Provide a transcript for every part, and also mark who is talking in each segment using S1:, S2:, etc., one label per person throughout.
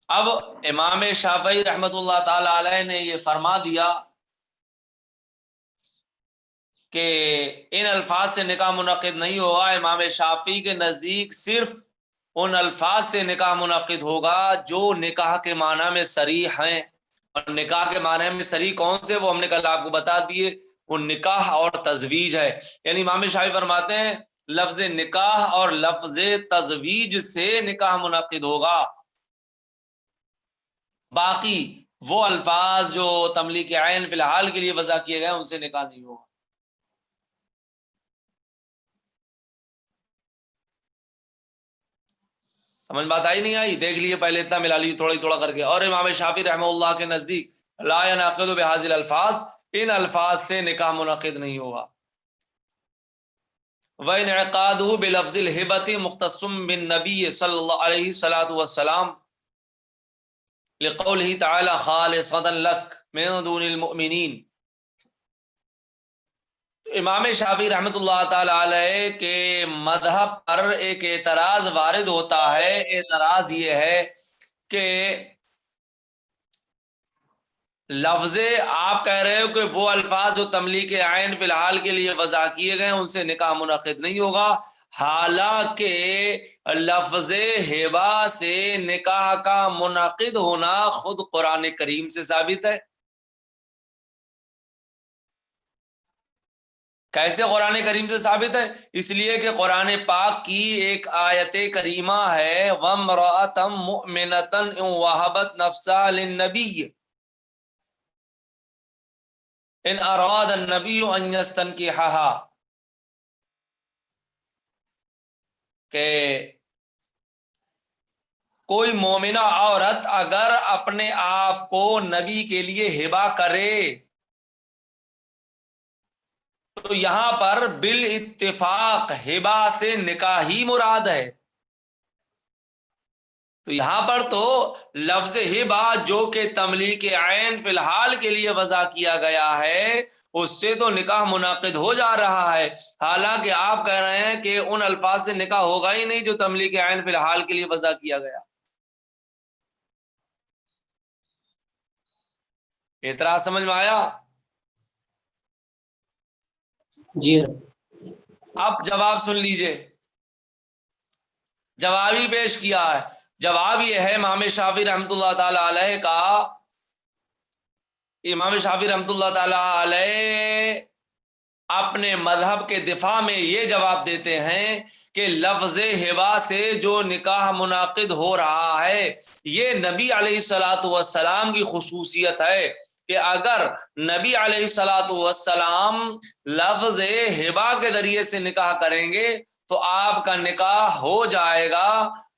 S1: اب امام شافعی رحمۃ اللہ تعالی علیہ نے یہ فرما دیا کہ ان الفاظ سے نکاح منعقد نہیں ہوگا۔ امام شافعی کے نزدیک صرف ان الفاظ سے نکاح منعقد ہوگا جو نکاح کے معنی میں صریح ہیں، اور نکاح کے معنی میں صریح کون سے، وہ ہم نے کل آپ کو بتا دیے، وہ نکاح اور تزویج ہے۔ یعنی امام شافعی فرماتے ہیں لفظ نکاح اور لفظ تزویج سے نکاح منعقد ہوگا، باقی وہ الفاظ جو تملیک عین فی الحال کے لیے وضع کیے گئے ان سے نکاح نہیں ہوگا۔ سمجھ بات آئی نہیں آئی؟ دیکھ لیے پہلے اتنا ملا لیے تھوڑا کر کے۔ اور امام شافعی رحمہ اللہ کے نزدیک لا ينعقد بهذه الالفاظ، ان الفاظ سے نکاح منعقد نہیں ہوگا۔ وانعقاده بلفظ الهبة مختص بالنبي صلی اللہ علیہ الصلوۃ والسلام لقوله تعالی خالصة لك من دون المؤمنین۔ امام شافعی رحمۃ اللہ تعالی علیہ کے مذہب پر ایک اعتراض وارد ہوتا ہے۔ اعتراض یہ ہے کہ لفظ آپ کہہ رہے ہو کہ وہ الفاظ جو تملیک عین فی الحال کے لیے وضع کیے گئے ان سے نکاح منعقد نہیں ہوگا، حالانکہ لفظ ہبہ سے نکاح کا منعقد ہونا خود قرآن کریم سے ثابت ہے۔ کیسے قرآن کریم سے ثابت ہے؟ اس لیے کہ قرآن پاک کی ایک آیت کریمہ ہے وَامْرَأَةً مُؤْمِنَةً إِنْ وَهَبَتْ نَفْسَهَا لِلنَّبِيِّ إِنْ أَرَادَ النَّبِيُّ أَنْ يَسْتَنْكِحَهَا، کہ کوئی مومنہ عورت اگر اپنے آپ کو نبی کے لیے ہبہ کرے تو یہاں پر بالاتفاق ہبہ سے نکاح ہی مراد ہے۔ تو یہاں پر تو لفظ ہبہ جو کہ تملیک عین فی الحال کے لیے وضع کیا گیا ہے اس سے تو نکاح منعقد ہو جا رہا ہے، حالانکہ آپ کہہ رہے ہیں کہ ان الفاظ سے نکاح ہوگا ہی نہیں جو تملیک عین فی الحال کے لیے وضع کیا گیا۔ اعتراض سمجھ میں آیا؟
S2: جی
S1: اب جواب سن لیجئے، جواب ہی پیش کیا ہے۔ جواب یہ ہے امام شافعی رحمۃ اللہ تعالی علیہ کا، امام شافعی رحمۃ اللہ تعالی علیہ اپنے مذہب کے دفاع میں یہ جواب دیتے ہیں کہ لفظ ہبہ سے جو نکاح منعقد ہو رہا ہے یہ نبی علیہ الصلاۃ والسلام کی خصوصیت ہے کہ اگر نبی علیہ الصلاۃ والسلام لفظ ہبہ کے ذریعے سے نکاح کریں گے تو آپ کا نکاح ہو جائے گا،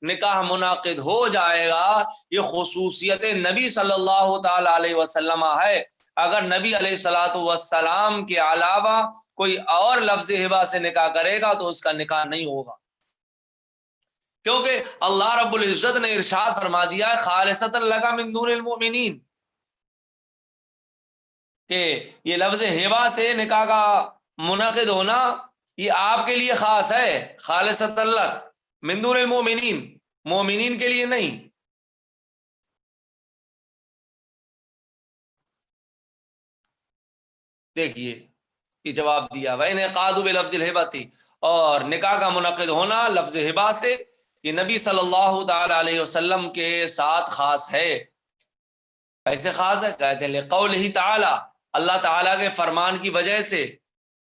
S1: نکاح منعقد ہو جائے گا۔ یہ خصوصیت نبی صلی اللہ تعالی علیہ وسلم ہے۔ اگر نبی علیہ الصلاۃ والسلام کے علاوہ کوئی اور لفظ ہبہ سے نکاح کرے گا تو اس کا نکاح نہیں ہوگا، کیونکہ اللہ رب العزت نے ارشاد فرما دیا ہے خالصۃ لک من دون المؤمنین، کہ یہ لفظ ہبہ سے نکاح کا منعقد ہونا یہ آپ کے لیے خاص ہے، خالصۃ لک من دون المؤمنین، مومنین کے لیے نہیں۔ دیکھیے یہ جواب دیا وَإِنْعِقَادُ بِلَفْظِ الْهِبَةِ، اور نکاح کا منعقد ہونا لفظ ہبہ سے یہ نبی صلی اللہ تعالی علیہ وسلم کے ساتھ خاص ہے۔ کیسے خاص ہے؟ کہتے ہیں لِقَوْلِهِ تعالی، اللہ تعالیٰ کے فرمان کی وجہ سے،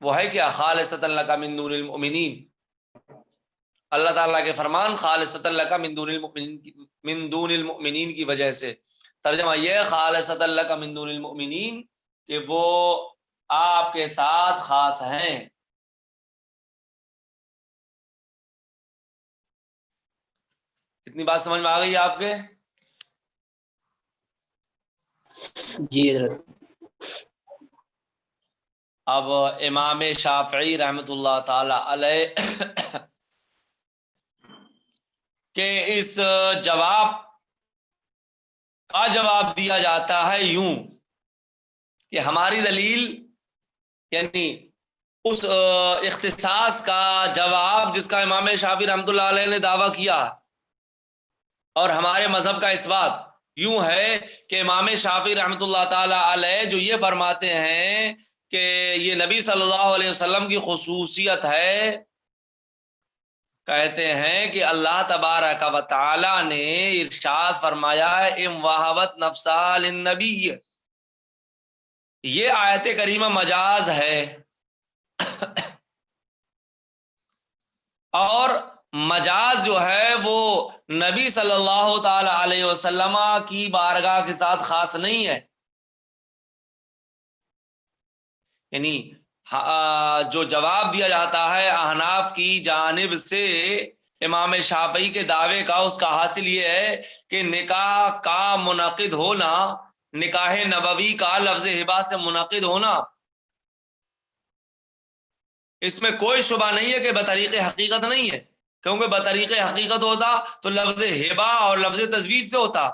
S1: وہ ہے کیا خالصۃ لک من دون المؤمنین، اللہ تعالیٰ کے فرمان خالصۃ لک من دون المؤمنین کی وجہ سے۔ ترجمہ یہ خالصۃ لک من دون المؤمنین کہ وہ آپ کے ساتھ خاص ہیں۔ اتنی بات سمجھ میں آ گئی آپ کے؟
S2: جی حضرت۔
S1: اب امام شافعی رحمۃ اللہ تعالی علیہ کہ اس جواب کا جواب دیا جاتا ہے یوں کہ ہماری دلیل، یعنی اس اختصاص کا جواب جس کا امام شافعی رحمۃ اللہ علیہ نے دعویٰ کیا اور ہمارے مذہب کا اثبات، یوں ہے کہ امام شافعی رحمۃ اللہ تعالی علیہ جو یہ فرماتے ہیں کہ یہ نبی صلی اللہ علیہ وسلم کی خصوصیت ہے، کہتے ہیں کہ اللہ تبارک و تعالی نے ارشاد فرمایا ہے ام وہبت نفسا للنبی، یہ آیت کریمہ مجاز ہے، اور مجاز جو ہے وہ نبی صلی اللہ تعالی علیہ وسلم کی بارگاہ کے ساتھ خاص نہیں ہے، یعنی جو جواب دیا جاتا ہے احناف کی جانب سے امام شافعی کے دعوے کا، اس کا حاصل یہ ہے کہ نکاح کا منعقد ہونا، نکاح نبوی کا لفظ ہبا سے منعقد ہونا، اس میں کوئی شبہ نہیں ہے کہ بطریق حقیقت نہیں ہے، کیونکہ بطریق حقیقت ہوتا تو لفظ ہبا اور لفظ تزویج سے ہوتا،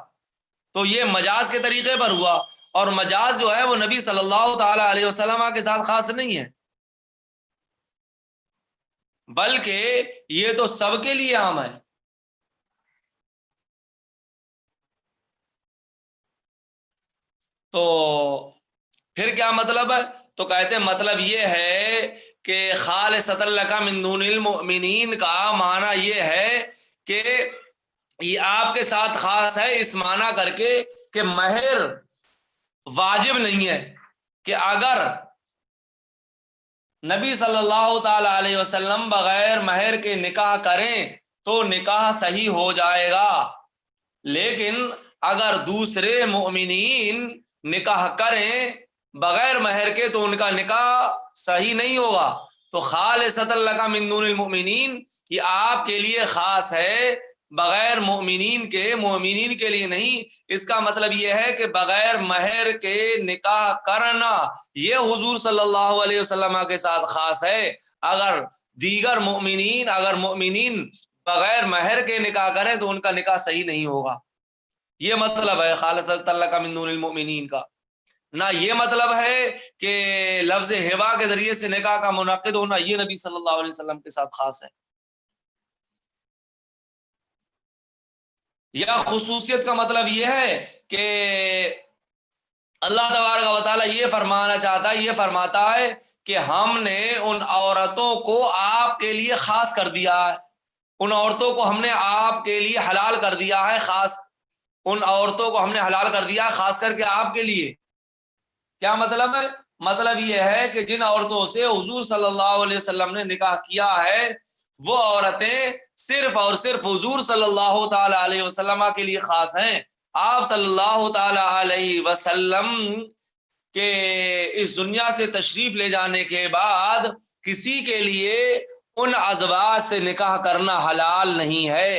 S1: تو یہ مجاز کے طریقے پر ہوا، اور مجاز جو ہے وہ نبی صلی اللہ تعالی علیہ وسلم کے ساتھ خاص نہیں ہے، بلکہ یہ تو سب کے لیے عام ہے۔ تو پھر کیا مطلب ہے؟ تو کہتے ہیں مطلب یہ ہے کہ خالصۃ لک من دون المؤمنین کا معنی یہ ہے کہ یہ آپ کے ساتھ خاص ہے، اس معنی کر کے کہ مہر واجب نہیں ہے، کہ اگر نبی صلی اللہ تعالی علیہ وسلم بغیر مہر کے نکاح کریں تو نکاح صحیح ہو جائے گا، لیکن اگر دوسرے مؤمنین نکاح کریں بغیر مہر کے تو ان کا نکاح صحیح نہیں ہوگا۔ تو خالصۃ لک من دون المؤمنین یہ آپ کے لیے خاص ہے، بغیر مومنین کے لیے نہیں۔ اس کا مطلب یہ ہے کہ بغیر مہر کے نکاح کرنا یہ حضور صلی اللہ علیہ وسلم کے ساتھ خاص ہے، اگر دیگر مومنین بغیر مہر کے نکاح کریں تو ان کا نکاح صحیح نہیں ہوگا، یہ مطلب ہے خالصۃ لک من دون المؤمنین کا۔ نہ یہ مطلب ہے کہ لفظ ہبا کے ذریعے سے نکاح کا منعقد ہونا یہ نبی صلی اللہ علیہ وسلم کے ساتھ خاص ہے، یا خصوصیت کا مطلب یہ ہے کہ اللہ تبارک و تعالی یہ فرمانا چاہتا ہے، یہ فرماتا ہے کہ ہم نے ان عورتوں کو آپ کے لیے خاص کر دیا ہے، ان عورتوں کو ہم نے آپ کے لیے حلال کر دیا ہے، خاص ان عورتوں کو ہم نے حلال کر دیا خاص کر کے آپ کے لیے۔ کیا مطلب ہے؟ مطلب یہ ہے کہ جن عورتوں سے حضور صلی اللہ علیہ وسلم نے نکاح کیا ہے وہ عورتیں صرف اور صرف حضور صلی اللہ تعالی علیہ وسلم کے لیے خاص ہیں۔ آپ صلی اللہ تعالی علیہ وسلم کے اس دنیا سے تشریف لے جانے کے بعد کسی کے لیے ان ازواج سے نکاح کرنا حلال نہیں ہے،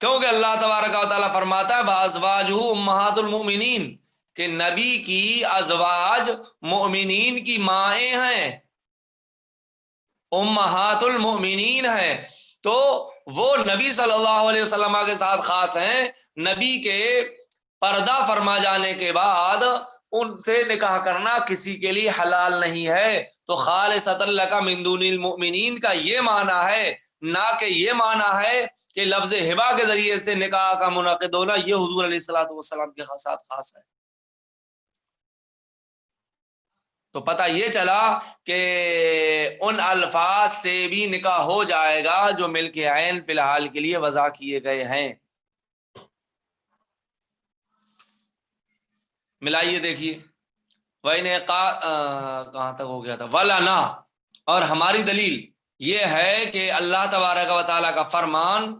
S1: کیونکہ اللہ تبارک و تعالیٰ فرماتا ہے بازواجہ امہات المؤمنین کہ نبی کی ازواج مؤمنین کی مائیں ہیں، امہات المؤمنین ہیں، تو وہ نبی صلی اللہ علیہ وسلم کے ساتھ خاص ہیں، نبی کے پردہ فرما جانے کے بعد ان سے نکاح کرنا کسی کے لیے حلال نہیں ہے۔ تو خالصۃ لک من دون المؤمنین کا یہ معنی ہے، نہ کہ یہ معنی ہے کہ لفظ ہبا کے ذریعے سے نکاح کا منعقد ہونا یہ حضور علیہ الصلوۃ والسلام کے ساتھ خاص ہے۔ تو پتہ یہ چلا کہ ان الفاظ سے بھی نکاح ہو جائے گا جو ملک عین فی الحال کے لیے وضع کیے گئے ہیں۔ ملائیے دیکھیے، کہاں تک ہو گیا تھا، وَلَنَا، اور ہماری دلیل یہ ہے کہ اللہ تبارک و تعالیٰ کا فرمان،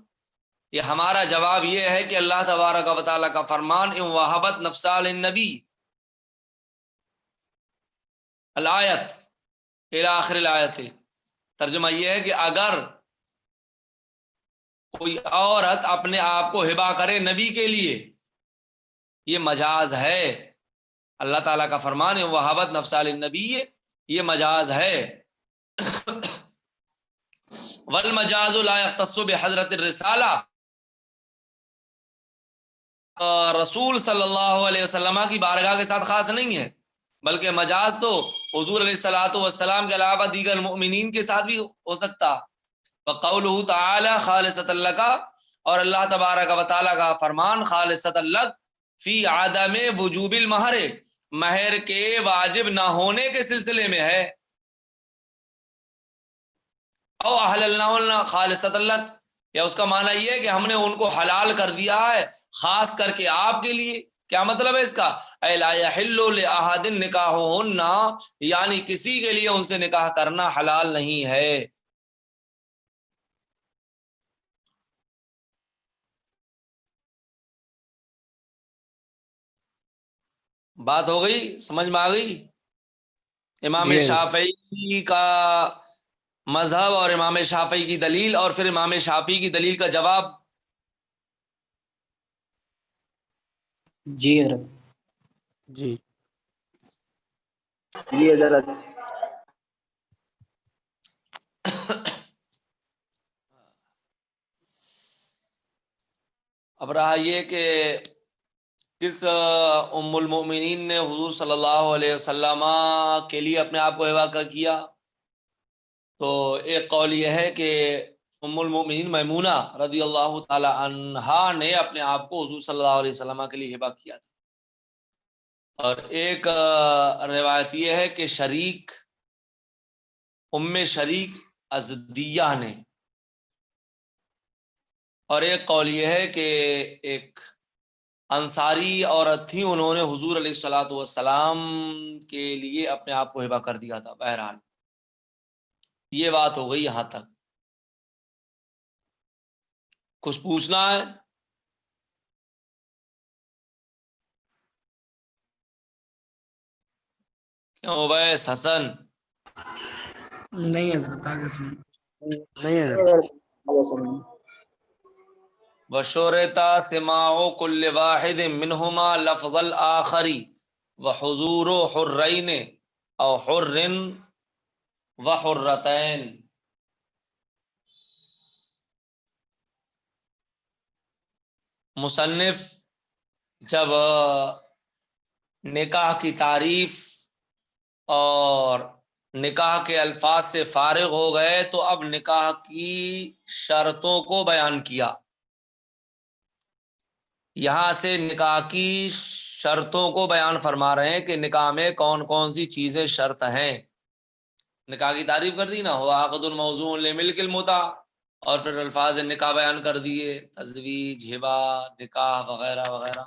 S1: یہ ہمارا جواب یہ ہے کہ اللہ تبارک و تعالیٰ کا فرمان ان وہبت نفسا للنبی الآیت الى آخر الآیت، ترجمہ یہ ہے کہ اگر کوئی عورت اپنے آپ کو ہبا کرے نبی کے لیے یہ مجاز ہے، اللہ تعالیٰ کا فرمان ہے وہبت نفسا للنبی یہ مجاز ہے۔ والمجاز لا يختص بحضرت الرسالہ، رسول صلی اللہ علیہ وسلم کی بارگاہ کے ساتھ خاص نہیں ہے، بلکہ مجاز تو حضور علیہ الصلوۃ والسلام کے علاوہ دیگر مؤمنین کے ساتھ بھی ہو سکتا۔ وقولہ تعالی خالصۃ لک اور اللہ تبارک و تعالیٰ کا فرمان خالصۃ لک فی عدم وجوب المہر، مہر کے واجب نہ ہونے کے سلسلے میں ہے. او احللنا خالصۃ لک، یا اس کا معنی یہ ہے کہ ہم نے ان کو حلال کر دیا ہے خاص کر کے آپ کے لیے. کیا مطلب ہے اس کا؟ اے لا یحل لاحد نکاحہن، یعنی کسی کے لیے ان سے نکاح کرنا حلال نہیں ہے. بات ہو گئی، سمجھ میں آ گئی؟ امام
S3: جی
S1: شافعی کا مذہب اور امام شافعی کی دلیل، اور پھر امام شافعی کی دلیل کا جواب.
S2: جی حضرت.
S3: جی
S2: جی حضرت.
S1: اب رہا یہ کہ کس ام المؤمنین نے حضور صلی اللہ علیہ وسلم کے لیے اپنے آپ کو ہبہ کر کیا. تو ایک قول یہ ہے کہ ام المؤمنین میمونہ رضی اللہ تعالی عنہا نے اپنے آپ کو حضور صلی اللہ علیہ وسلم کے لیے ہبہ کیا تھا. اور ایک روایت یہ ہے کہ شریک ام شریک ازدیہ نے. اور ایک قول یہ ہے کہ ایک انصاری عورت تھی، انہوں نے حضور علیہ الصلاۃ والسلام کے لیے اپنے آپ کو ہبہ کر دیا تھا. بہرحال یہ بات ہو گئی یہاں تک. کچھ پوچھنا ہے؟ کیوں اویس حسن؟
S4: نہیں حضرت آگے سنیں.
S3: نہیں ہے.
S1: وشورتا سماع كل واحد منهما لفظ الآخر وحضور حرین او حر وحرتین. مصنف جب نکاح کی تعریف اور نکاح کے الفاظ سے فارغ ہو گئے تو اب نکاح کی شرطوں کو بیان کیا. یہاں سے نکاح کی شرطوں کو بیان فرما رہے ہیں کہ نکاح میں کون کون سی چیزیں شرط ہیں. نکاح کی تعریف کر دی نا، ہوا عقد الموضوع لملک المتع، اور پھر الفاظ نکاح بیان کر دیے، تزویج، ہبہ، نکاح وغیرہ وغیرہ.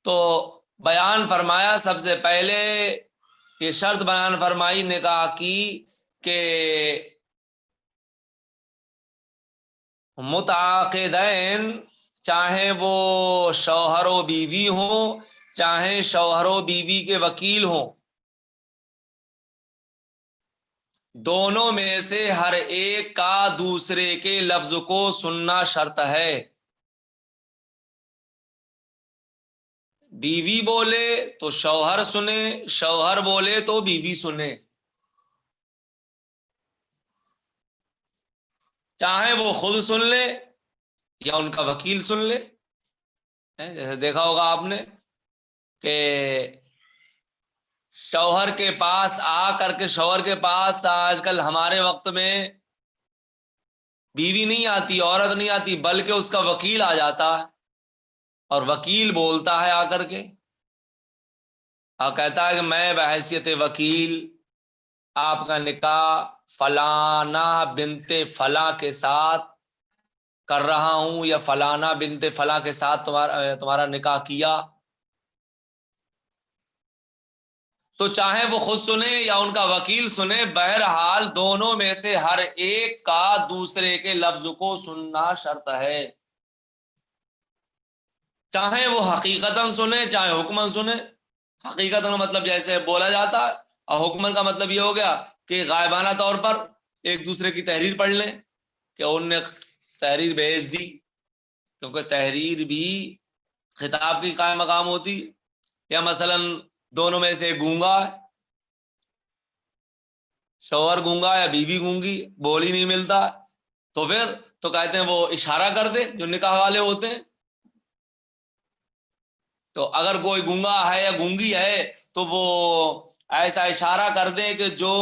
S1: تو بیان فرمایا سب سے پہلے یہ شرط بیان فرمائی نکاح کی کہ متعاقدین، چاہے وہ شوہر و بیوی ہوں، چاہے شوہر و بیوی کے وکیل ہوں، دونوں میں سے ہر ایک کا دوسرے کے لفظ کو سننا شرط ہے. بیوی بولے تو شوہر سنے، شوہر بولے تو بیوی سنے، چاہے وہ خود سن لے یا ان کا وکیل سن لے. جیسے دیکھا ہوگا آپ نے کہ شوہر کے پاس آ کر کے، شوہر کے پاس آج کل ہمارے وقت میں بیوی نہیں آتی، عورت نہیں آتی، بلکہ اس کا وکیل آ جاتا ہے، اور وکیل بولتا ہے آ کر کے اور کہتا ہے کہ میں بحیثیت وکیل آپ کا نکاح فلانا بنت فلاں کے ساتھ کر رہا ہوں، یا فلانا بنت فلاں کے ساتھ تمہارا نکاح کیا. تو چاہے وہ خود سنے یا ان کا وکیل سنے، بہرحال دونوں میں سے ہر ایک کا دوسرے کے لفظ کو سننا شرط ہے، چاہے وہ حقیقتاً سنے چاہے حکماً سنے. حقیقتاً مطلب جیسے بولا جاتا ہے، اور حکماً کا مطلب یہ ہو گیا کہ غائبانہ طور پر ایک دوسرے کی تحریر پڑھ لیں کہ ان نے تحریر بھیج دی، کیونکہ تحریر بھی خطاب کی قائم مقام ہوتی. یا مثلاً دونوں میں سے گونگا ہے، شوہر گونگا یا بیوی گونگی، بول ہی نہیں ملتا، تو پھر تو کہتے ہیں وہ اشارہ کر دے جو نکاح والے ہوتے ہیں. تو اگر کوئی گونگا ہے یا گونگی ہے تو وہ ایسا اشارہ کر دیں کہ جو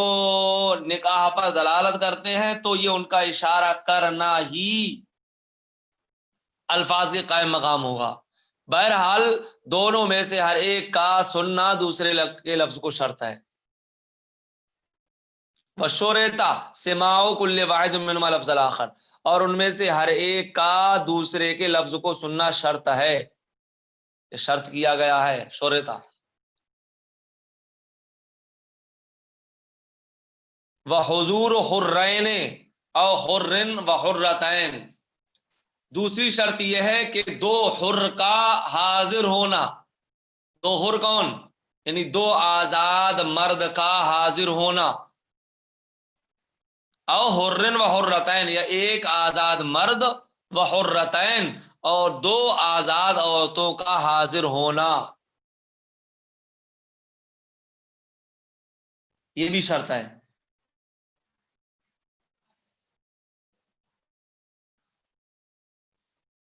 S1: نکاح پر دلالت کرتے ہیں تو یہ ان کا اشارہ کرنا ہی الفاظ کے قائم مقام ہوگا. بہرحال دونوں میں سے ہر ایک کا سننا دوسرے کے لفظ کو شرط ہے. وشورتا سماع کل واحد منہما لفظ الاخر، اور ان میں سے ہر ایک کا دوسرے کے لفظ کو سننا شرط ہے. یہ شرط کیا گیا ہے شورتا. وحضور حرین او حرن وحرتین، دوسری شرط یہ ہے کہ دو حر کا حاضر ہونا. دو حر کون؟ یعنی دو آزاد مرد کا حاضر ہونا. او حرن و حرتین، یا ایک آزاد مرد و حرتین، اور دو آزاد عورتوں کا حاضر ہونا، یہ بھی شرط ہے.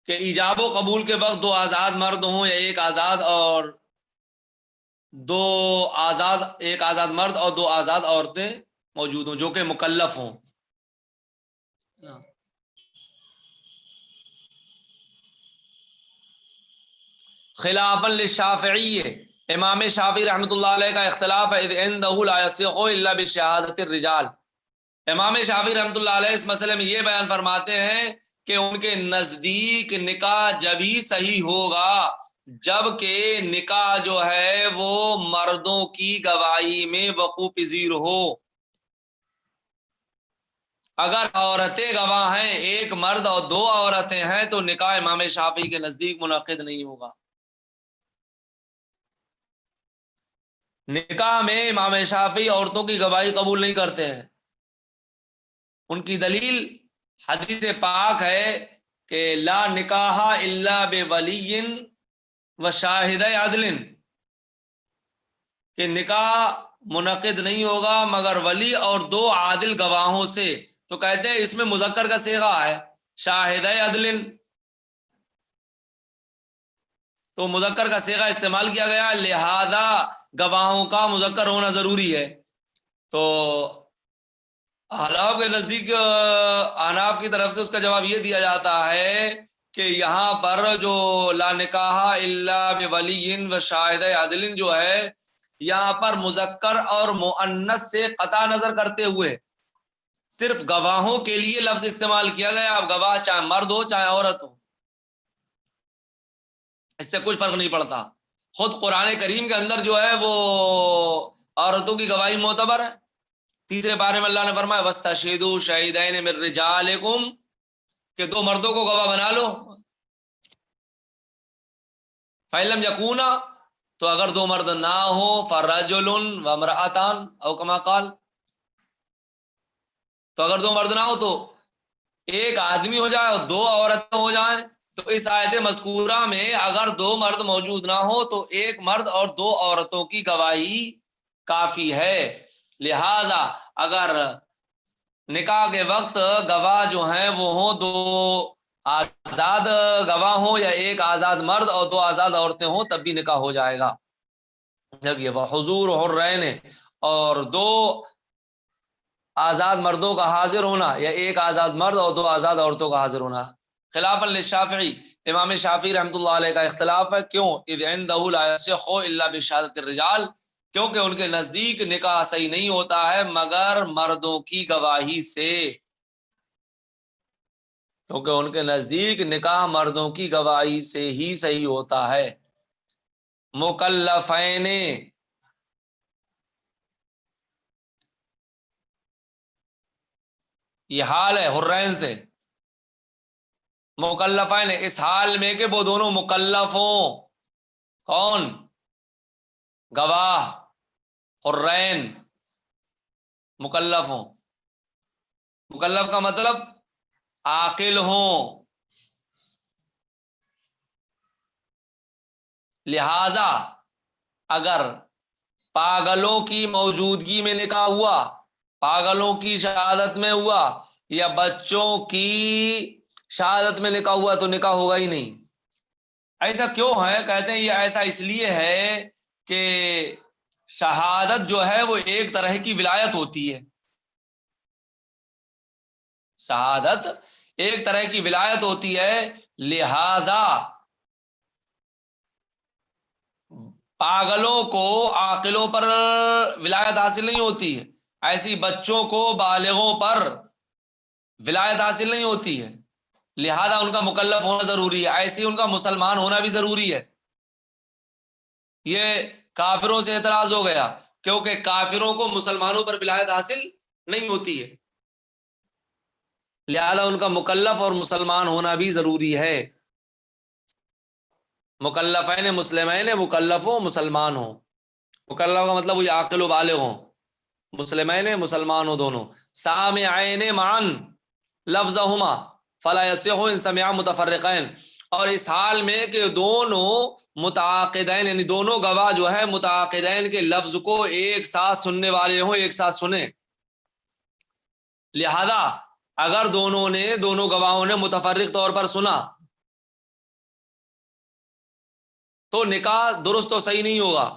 S1: کہ ایجاب و قبول کے وقت دو آزاد مرد ہوں یا ایک آزاد اور ایک آزاد مرد اور دو آزاد عورتیں موجود ہوں جو کہ مکلف ہوں. خلافا للشافعی، امام شافعی رحمۃ اللہ علیہ کا اختلاف ہے. اذ عنده لا يصح الا بشهادة الرجال، امام شافعی رحمۃ اللہ علیہ اس مسئلے میں یہ بیان فرماتے ہیں کہ ان کے نزدیک نکاح جبھی صحیح ہوگا جب کہ نکاح جو ہے وہ مردوں کی گواہی میں وقوع پذیر ہو. اگر عورتیں گواہ ہیں، ایک مرد اور دو عورتیں ہیں، تو نکاح امام شافعی کے نزدیک منعقد نہیں ہوگا. نکاح میں امام شافعی عورتوں کی گواہی قبول نہیں کرتے ہیں. ان کی دلیل حدیث پاک ہے کہ لا نکاح الا بولی و شاہد عدل، کہ نکاح منعقد نہیں ہوگا مگر ولی اور دو عادل گواہوں سے. تو کہتے ہیں اس میں مذکر کا صیغہ ہے شاہد عدل، تو مذکر کا صیغہ استعمال کیا گیا، لہذا گواہوں کا مذکر ہونا ضروری ہے. تو احناف کے نزدیک، احناف کی طرف سے اس کا جواب یہ دیا جاتا ہے کہ یہاں پر جو لا نکاح الا بولی و شاہد عدل جو ہے، یہاں پر مذکر اور مؤنث سے قطع نظر کرتے ہوئے صرف گواہوں کے لیے لفظ استعمال کیا گیا. اب گواہ چاہے مرد ہو چاہے عورت ہو، اس سے کچھ فرق نہیں پڑتا. خود قرآن کریم کے اندر جو ہے وہ عورتوں کی گواہی معتبر ہے. 3 پارے میں اللہ نے فرمایا وَاسْتَشْهِدُوا شَهِيدَيْنِ مِن رِّجَالِكُمْ، کہ 2 مردوں کو گواہ بنا لو. فَإِن لَّمْ يَكُونَا، تو اگر 2 مرد نہ ہو فَرَجُلٌ وَامْرَأَتَانِ او کما قال، تو اگر 2 مرد نہ ہو تو ایک آدمی ہو جائے اور 2 عورتیں ہو جائیں. تو اس آیت مذکورہ میں اگر 2 مرد موجود نہ ہو تو ایک مرد اور 2 عورتوں کی گواہی کافی ہے. لہذا اگر نکاح کے وقت گواہ جو ہیں وہ ہوں 2 آزاد گواہ ہوں یا ایک آزاد مرد اور 2 آزاد عورتیں ہوں، تب بھی نکاح ہو جائے گا. لگیے وہ حضور حرین، اور 2 آزاد مردوں کا حاضر ہونا یا ایک آزاد مرد اور 2 آزاد عورتوں کا حاضر ہونا. خلافا للشافعی، امام شافعی رحمۃ اللہ علیہ کا اختلاف ہے. کیوں؟ اذ عنده لا يصح الا بشهادة الرجال، کیونکہ ان کے نزدیک نکاح صحیح نہیں ہوتا ہے مگر مردوں کی گواہی سے. کیونکہ ان کے نزدیک نکاح مردوں کی گواہی سے ہی صحیح ہوتا ہے. مکلفین، یہ حال ہے حرین سے. مکلفین اس حال میں کہ وہ دونوں مکلف ہوں. کون؟ گواہ حرین مکلف ہوں. مکلف کا مطلب عاقل ہوں. لہذا اگر پاگلوں کی موجودگی میں نکاح ہوا، پاگلوں کی شہادت میں ہوا، یا بچوں کی شہادت میں نکاح ہوا، تو نکاح ہوگا ہی نہیں. ایسا کیوں ہے؟ کہتے ہیں یہ ایسا اس لیے ہے کہ شہادت جو ہے وہ ایک طرح کی ولایت ہوتی ہے. شہادت ایک طرح کی ولایت ہوتی ہے، لہذا پاگلوں کو عاقلوں پر ولایت حاصل نہیں ہوتی ہے، ایسی بچوں کو بالغوں پر ولایت حاصل نہیں ہوتی ہے، لہذا ان کا مکلف ہونا ضروری ہے، ایسے ان کا مسلمان ہونا بھی ضروری ہے. یہ کافروں سے اعتراض ہو گیا، کیونکہ کافروں کو مسلمانوں پر ولایت حاصل نہیں ہوتی ہے، لہذا ان کا مکلف اور مسلمان ہونا بھی ضروری ہے. مکلفین مسلمین، مکلف ہو مسلمان ہو. مکلف کا مطلب وہی عاقل و بالغ ہوں، مسلمین مسلمان ہو دونوں. سامعین معا لفظہما فلا یصح ان سمعا متفرقین، اور اس حال میں کہ دونوں متعاقدین یعنی دونوں گواہ جو ہے متعاقدین کے لفظ کو ایک ساتھ سننے والے ہوں، ایک ساتھ سنیں. لہذا اگر دونوں گواہوں نے متفرق طور پر سنا تو نکاح درست و صحیح نہیں ہوگا.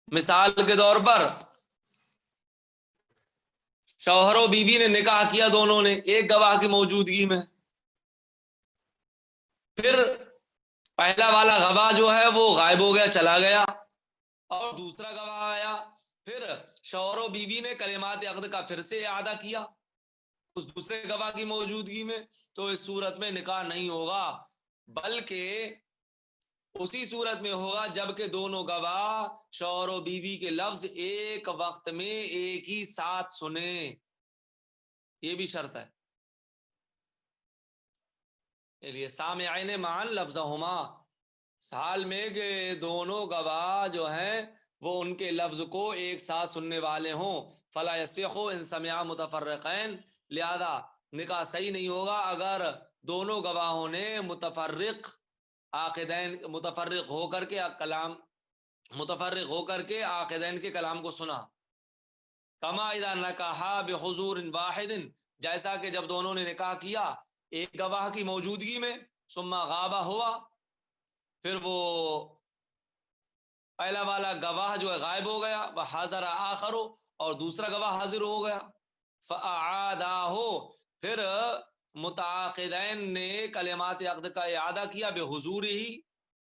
S1: مثال کے طور پر شوہر و بیوی نے نکاح کیا، دونوں نے ایک گواہ کی موجودگی میں، پھر پہلا والا گواہ جو ہے وہ غائب ہو گیا، چلا گیا، اور دوسرا گواہ آیا، پھر شوہر و بیوی نے کلمات عقد کا پھر سے اعادہ کیا اس دوسرے گواہ کی موجودگی میں، تو اس صورت میں نکاح نہیں ہوگا، بلکہ اسی صورت میں ہوگا جب کہ دونوں گواہ شوہر و بیوی کے لفظ ایک وقت میں ایک ہی ساتھ سنیں. یہ بھی شرط ہے. لیے سامعین معا لفظہما، حال میں کہ دونوں گواہ جو ہیں وہ ان کے لفظ کو ایک ساتھ سننے والے ہوں. فلا یصح ان سمعا متفرقین، لہذا نکاح صحیح نہیں ہوگا اگر دونوں گواہوں نے متفرق ہو کر کے عاقدین کے کلام کو سنا. کما اذا نکحا بحضور واحد، جیسا کہ جب دونوں نے نکاح کیا ایک گواہ کی موجودگی میں، ثم غاب ہوا، پھر وہ پہلا والا گواہ جو ہے غائب ہو گیا، وحضر آخر، اور دوسرا گواہ حاضر ہو گیا، فاعادہ، پھر متعاقدین نے کلمات عقد کا اعادہ کیا بحضور ہی،